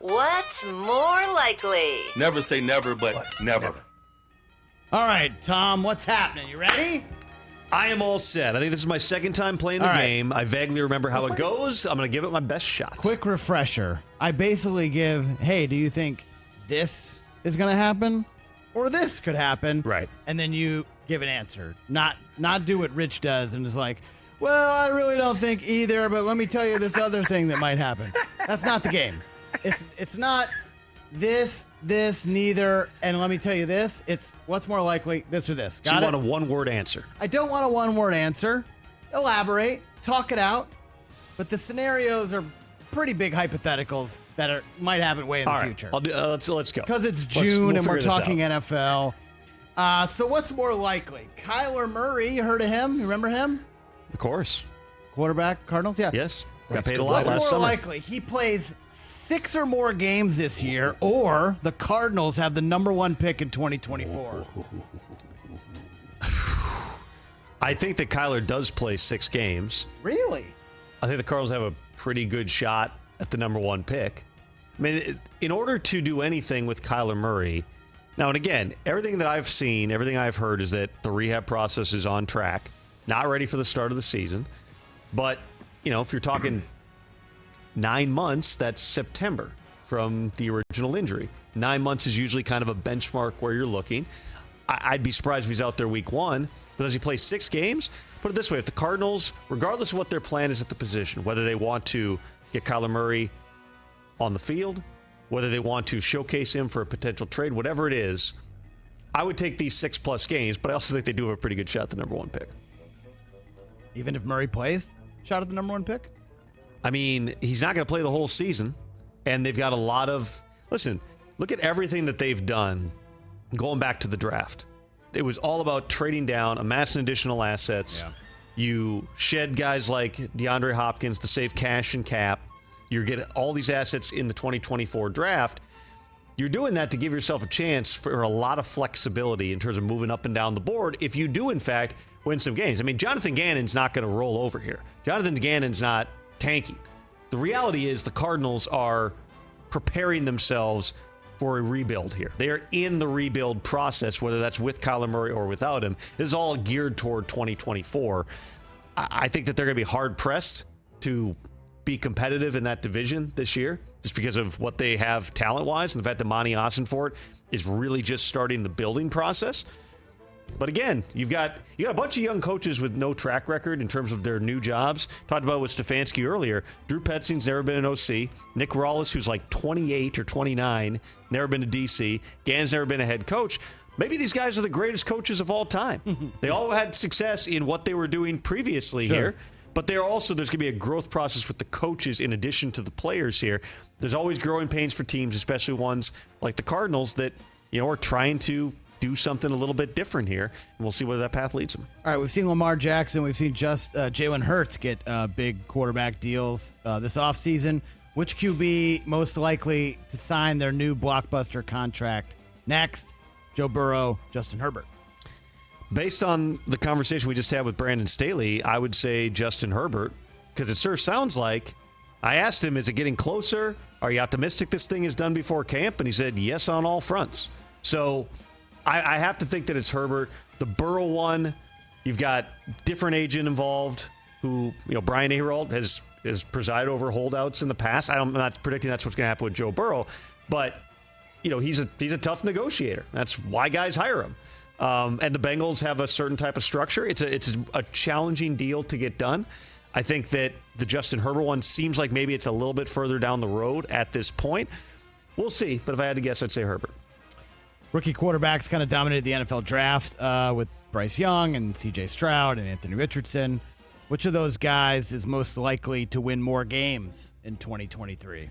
What's more likely? Never say never, but never. All right, Tom, what's happening? You ready? I am all set. I think this is my second time playing the game. I vaguely remember how it goes. I'm going to give it my best shot. Quick refresher. I basically give, hey, do you think this is going to happen? Or this could happen? Right. And then you give an answer. Not do what Rich does and is like, well, I really don't think either, but let me tell you this other thing that might happen. That's not the game. It's not this, neither, and let me tell you this. It's what's more likely, this or this. Got it? You want a one-word answer. I don't want a one-word answer. Elaborate. Talk it out. But the scenarios are pretty big hypotheticals that might happen way in the future. I'll do, let's go. Because it's June and we're talking out. NFL. So what's more likely? Kyler Murray, you heard of him? You remember him? Of course. Quarterback, Cardinals? Yeah. Yes. Got paid a lot last summer. What's more likely? He plays 6 or more games this year, or the Cardinals have the number 1 pick in 2024. I think that Kyler does play 6 games. Really? I think the Cardinals have a pretty good shot at the number 1 pick. I mean, in order to do anything with Kyler Murray, now and again, everything that I've seen, everything I've heard is that the rehab process is on track, not ready for the start of the season. But, you know, if you're talking 9 months, that's September from the original injury. 9 months is usually kind of a benchmark where you're looking. I'd be surprised if he's out there week 1. But does he play 6 games? Put it this way, if the Cardinals, regardless of what their plan is at the position, whether they want to get Kyler Murray on the field, whether they want to showcase him for a potential trade, whatever it is, I would take these 6+ games, but I also think they do have a pretty good shot at the number 1 pick. Even if Murray plays, shot at the number 1 pick? I mean, he's not going to play the whole season, and they've got a lot of... Listen, look at everything that they've done going back to the draft. It was all about trading down, amassing additional assets. Yeah. You shed guys like DeAndre Hopkins to save cash and cap. You get all these assets in the 2024 draft. You're doing that to give yourself a chance for a lot of flexibility in terms of moving up and down the board if you do, in fact, win some games. I mean, Jonathan Gannon's not going to roll over here. Jonathan Gannon's not tanking. The reality is the Cardinals are preparing themselves for a rebuild here. They are in the rebuild process, whether that's with Kyler Murray or without him. This is all geared toward 2024. I think that they're going to be hard-pressed to be competitive in that division this year just because of what they have talent-wise and the fact that Monty Ossenfort is really just starting the building process. But again, you got a bunch of young coaches with no track record in terms of their new jobs. Talked about with Stefanski earlier. Drew Petzing's never been an OC. Nick Rawlis, who's like 28 or 29, never been to DC. Gannon's never been a head coach. Maybe these guys are the greatest coaches of all time. They all had success in what they were doing previously here. But there's going to be a growth process with the coaches in addition to the players here. There's always growing pains for teams, especially ones like the Cardinals that, you know, are trying to do something a little bit different here, and we'll see where that path leads them. All right, we've seen Lamar Jackson. We've seen Jalen Hurts get big quarterback deals this offseason. Which QB most likely to sign their new blockbuster contract next? Joe Burrow, Justin Herbert. Based on the conversation we just had with Brandon Staley, I would say Justin Herbert, because it sure sounds like, I asked him, is it getting closer? Are you optimistic this thing is done before camp? And he said, yes, on all fronts. So I have to think that it's Herbert. The Burrow one, you've got different agent involved who, you know, Brian Aherold has presided over holdouts in the past. I'm not predicting that's what's going to happen with Joe Burrow, but, you know, he's a tough negotiator. That's why guys hire him. And the Bengals have a certain type of structure. It's a challenging deal to get done. I think that the Justin Herbert one seems like maybe it's a little bit further down the road at this point. We'll see, but if I had to guess, I'd say Herbert. Rookie quarterbacks kind of dominated the NFL draft with Bryce Young and C.J. Stroud and Anthony Richardson. Which of those guys is most likely to win more games in 2023?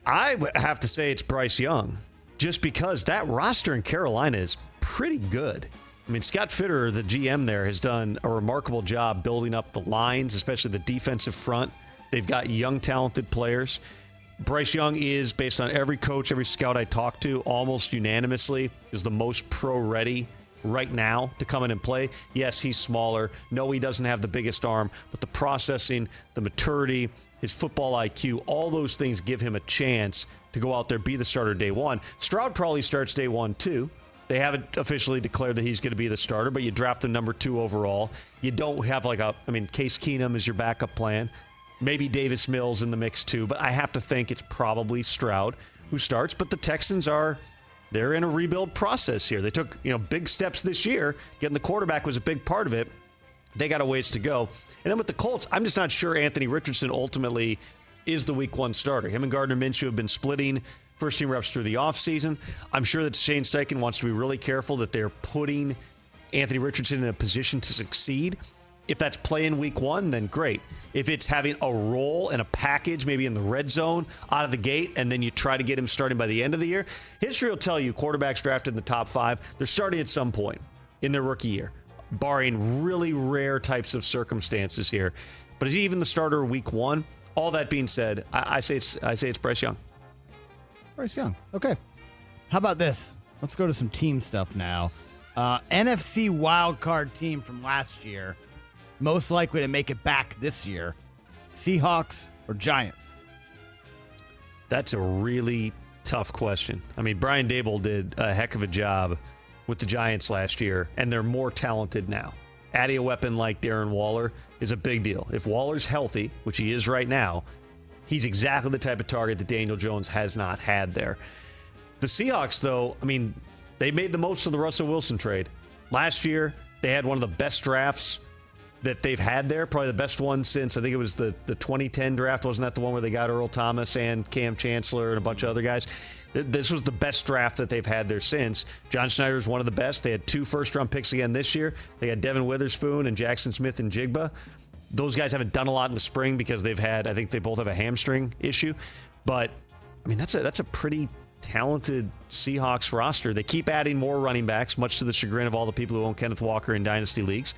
I would have to say it's Bryce Young, just because that roster in Carolina is pretty good. I mean, Scott Fitterer, the GM there, has done a remarkable job building up the lines, especially the defensive front. They've got young, talented players. Bryce Young is, based on every coach, every scout I talk to, almost unanimously is the most pro-ready right now to come in and play. Yes, he's smaller. No, he doesn't have the biggest arm, but the processing, the maturity, his football IQ, all those things give him a chance to go out there, be the starter day one. Stroud probably starts day one, too. They haven't officially declared that he's going to be the starter, but you draft him number 2 overall. You don't have Case Keenum is your backup plan. Maybe Davis Mills in the mix, too. But I have to think it's probably Stroud who starts. But the Texans they're in a rebuild process here. They took, big steps this year. Getting the quarterback was a big part of it. They got a ways to go. And then with the Colts, I'm just not sure Anthony Richardson ultimately is the week 1 starter. Him and Gardner Minshew have been splitting first-team reps through the offseason. I'm sure that Shane Steichen wants to be really careful that they're putting Anthony Richardson in a position to succeed. If that's playing week 1, then great. If it's having a role and a package, maybe in the red zone out of the gate, and then you try to get him starting by the end of the year, history will tell you quarterbacks drafted in the top 5, they're starting at some point in their rookie year, barring really rare types of circumstances here. But is he even the starter week 1? All that being said, I say it's Bryce Young. Bryce Young. Okay. How about this? Let's go to some team stuff now. NFC wildcard team from last year, most likely to make it back this year, Seahawks or Giants? That's a really tough question. I mean, Brian Daboll did a heck of a job with the Giants last year, and they're more talented now. Adding a weapon like Darren Waller is a big deal. If Waller's healthy, which he is right now, he's exactly the type of target that Daniel Jones has not had there. The Seahawks, though, they made the most of the Russell Wilson trade. Last year, they had one of the best drafts that they've had there, probably the best one since, I think it was the 2010 draft. Wasn't that the one where they got Earl Thomas and Cam Chancellor and a bunch of other guys? This was the best draft that they've had there since. John Schneider is one of the best. They had 2 first-round picks again this year. They had Devin Witherspoon and Jackson Smith and Jigba. Those guys haven't done a lot in the spring because I think they both have a hamstring issue. But, that's a pretty talented Seahawks roster. They keep adding more running backs, much to the chagrin of all the people who own Kenneth Walker in dynasty leagues.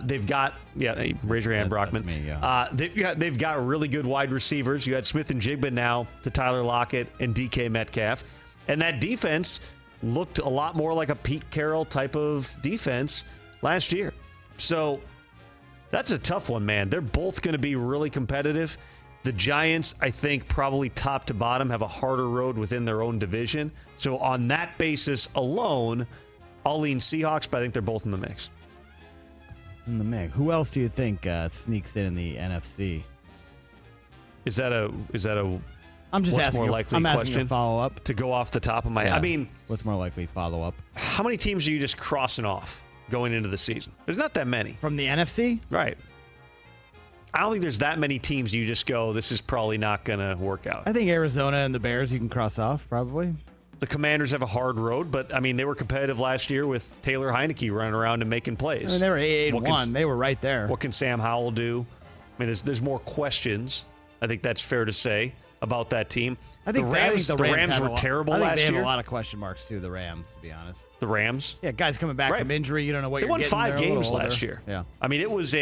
They've got, raise your hand, Brockman. Me, yeah. They've got really good wide receivers. You had Smith and Jigba now to Tyler Lockett and DK Metcalf. And that defense looked a lot more like a Pete Carroll type of defense last year. So that's a tough one, man. They're both going to be really competitive. The Giants, I think, probably top to bottom have a harder road within their own division. So on that basis alone, I'll lean Seahawks, but I think they're both in the mix. In the mix. Who else do you think sneaks in the NFC? Is that a? I'm just asking. I'm asking a follow up to go off the top of my head. What's more likely follow up? How many teams are you just crossing off going into the season? There's not that many from the NFC, right? I don't think there's that many teams you just go, this is probably not going to work out. I think Arizona and the Bears you can cross off probably. The Commanders have a hard road, but they were competitive last year with Taylor Heineke running around and making plays. They were 8-1. They were right there. What can Sam Howell do? There's more questions. I think that's fair to say about that team. I think the Rams were terrible last year. They have a lot of question marks too. The Rams, to be honest. The Rams, guys coming back from injury. You don't know what you're getting. They won 5 games last year. Yeah, it was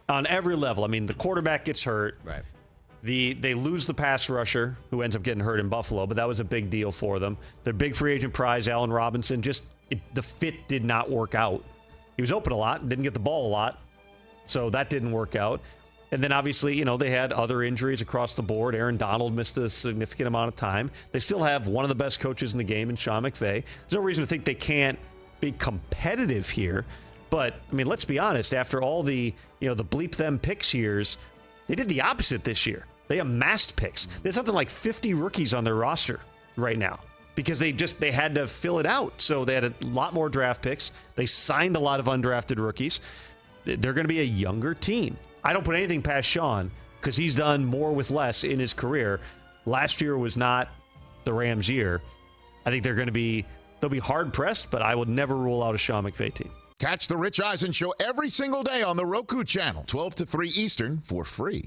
on every level. The quarterback gets hurt. Right. They lose the pass rusher, who ends up getting hurt in Buffalo, but that was a big deal for them. Their big free agent prize, Allen Robinson, the fit did not work out. He was open a lot, didn't get the ball a lot, so that didn't work out. And then obviously, they had other injuries across the board. Aaron Donald missed a significant amount of time. They still have one of the best coaches in the game in Sean McVay. There's no reason to think they can't be competitive here. But, let's be honest, after all the bleep them picks years, they did the opposite this year. They amassed picks. There's something like 50 rookies on their roster right now because they had to fill it out. So they had a lot more draft picks. They signed a lot of undrafted rookies. They're going to be a younger team. I don't put anything past Sean because he's done more with less in his career. Last year was not the Rams' year. I think they'll be hard pressed, but I would never rule out a Sean McVay team. Catch the Rich Eisen Show every single day on the Roku channel, 12 to 3 Eastern, for free.